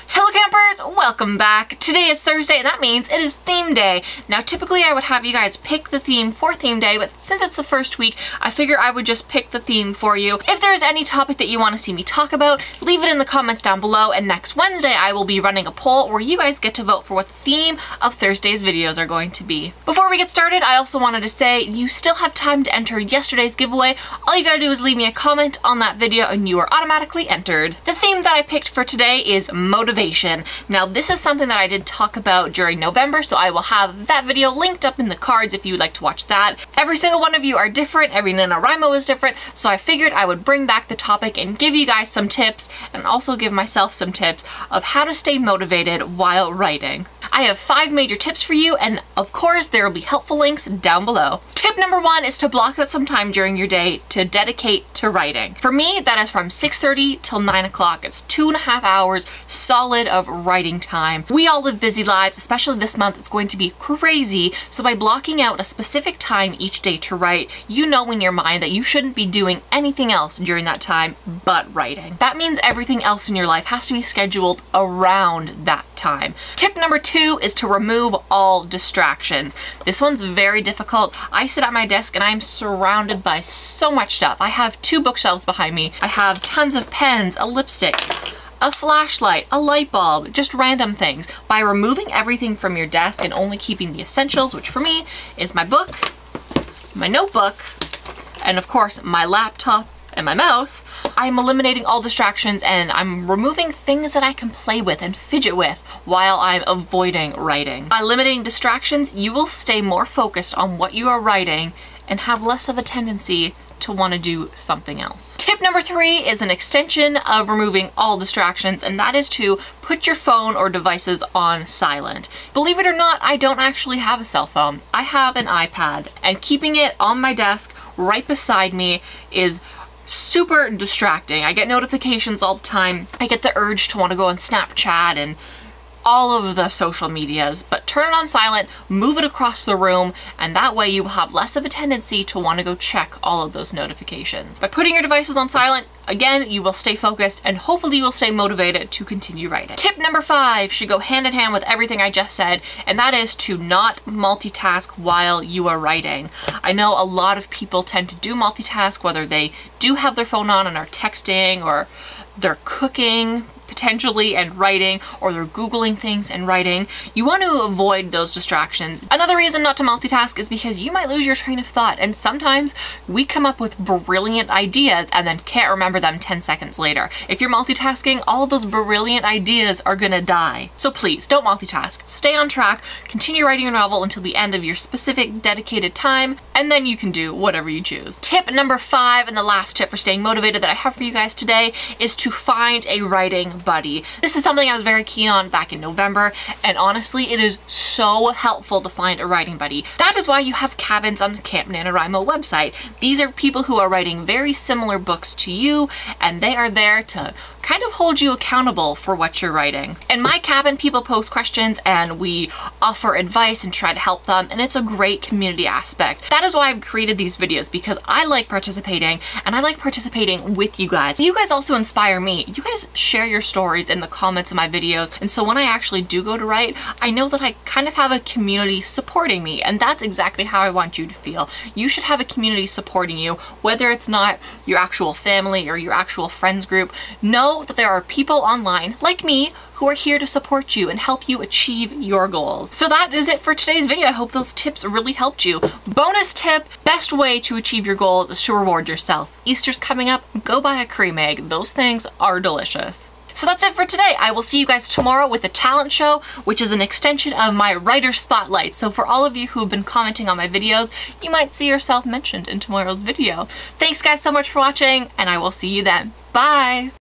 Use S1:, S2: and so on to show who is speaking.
S1: Hello campers, welcome back. Today is Thursday and that means it is theme day. Now typically I would have you guys pick the theme for theme day, but since it's the first week, I figure I would just pick the theme for you. If there's any topic that you want to see me talk about, leave it in the comments down below, and next Wednesday I will be running a poll where you guys get to vote for what the theme of Thursday's videos are going to be. Before we get started, I also wanted to say you still have time to enter yesterday's giveaway. All you gotta do is leave me a comment on that video and you are automatically entered. The theme that I picked for today is motivation. Now this is something that I did talk about during November, so I will have that video linked up in the cards if you would like to watch that. Every single one of you are different, every NaNoWriMo is different, so I figured I would bring back the topic and give you guys some tips, and also give myself some tips of how to stay motivated while writing. I have 5 major tips for you, and of course there will be helpful links down below. Tip number 1 is to block out some time during your day to dedicate to writing. For me, that is from 6:30 till 9 o'clock. It's 2.5 hours solid of writing time. We all live busy lives, especially this month it's going to be crazy, so by blocking out a specific time each day to write, you know in your mind that you shouldn't be doing anything else during that time but writing. That means everything else in your life has to be scheduled around that time. Tip number 2 is to remove all distractions. This one's very difficult. I sit at my desk and I'm surrounded by so much stuff. I have 2 bookshelves behind me. I have tons of pens, a lipstick, a flashlight, a light bulb, just random things. By removing everything from your desk and only keeping the essentials, which for me is my book, my notebook, and of course my laptop and my mouse, I'm eliminating all distractions and I'm removing things that I can play with and fidget with while I'm avoiding writing. By limiting distractions, you will stay more focused on what you are writing and have less of a tendency to want to do something else. Tip number 3 is an extension of removing all distractions, and that is to put your phone or devices on silent. Believe it or not, I don't actually have a cell phone. I have an iPad, and keeping it on my desk right beside me is super distracting. I get notifications all the time. I get the urge to want to go on Snapchat and all of the social medias, but turn it on silent, move it across the room, and that way you will have less of a tendency to want to go check all of those notifications. By putting your devices on silent, again, you will stay focused and hopefully you will stay motivated to continue writing. Tip number 5 should go hand in hand with everything I just said, and that is to not multitask while you are writing. I know a lot of people tend to do multitask, whether they do have their phone on and are texting, or they're cooking potentially and writing, or they're Googling things and writing. You want to avoid those distractions. Another reason not to multitask is because you might lose your train of thought, and sometimes we come up with brilliant ideas and then can't remember them 10 seconds later. If you're multitasking, all of those brilliant ideas are gonna die. So please, don't multitask. Stay on track, continue writing your novel until the end of your specific dedicated time, and then you can do whatever you choose. Tip number 5, and the last tip for staying motivated that I have for you guys today, is to find a writing buddy. This is something I was very keen on back in November, and honestly it is so helpful to find a writing buddy. That is why you have cabins on the Camp NaNoWriMo website. These are people who are writing very similar books to you, and they are there to kind of hold you accountable for what you're writing. In my cabin, people post questions and we offer advice and try to help them, and it's a great community aspect. That is why I've created these videos, because I like participating and I like participating with you guys. You guys also inspire me. You guys share your stories in the comments of my videos, and so when I actually do go to write, I know that I kind of have a community supporting me, and that's exactly how I want you to feel. You should have a community supporting you, whether it's not your actual family or your actual friends group. Know that there are people online like me who are here to support you and help you achieve your goals. So that is it for today's video. I hope those tips really helped you. Bonus tip, best way to achieve your goals is to reward yourself. Easter's coming up, go buy a cream egg. Those things are delicious. So that's it for today. I will see you guys tomorrow with a talent show, which is an extension of my writer spotlight. So for all of you who have been commenting on my videos, you might see yourself mentioned in tomorrow's video. Thanks guys so much for watching, and I will see you then. Bye!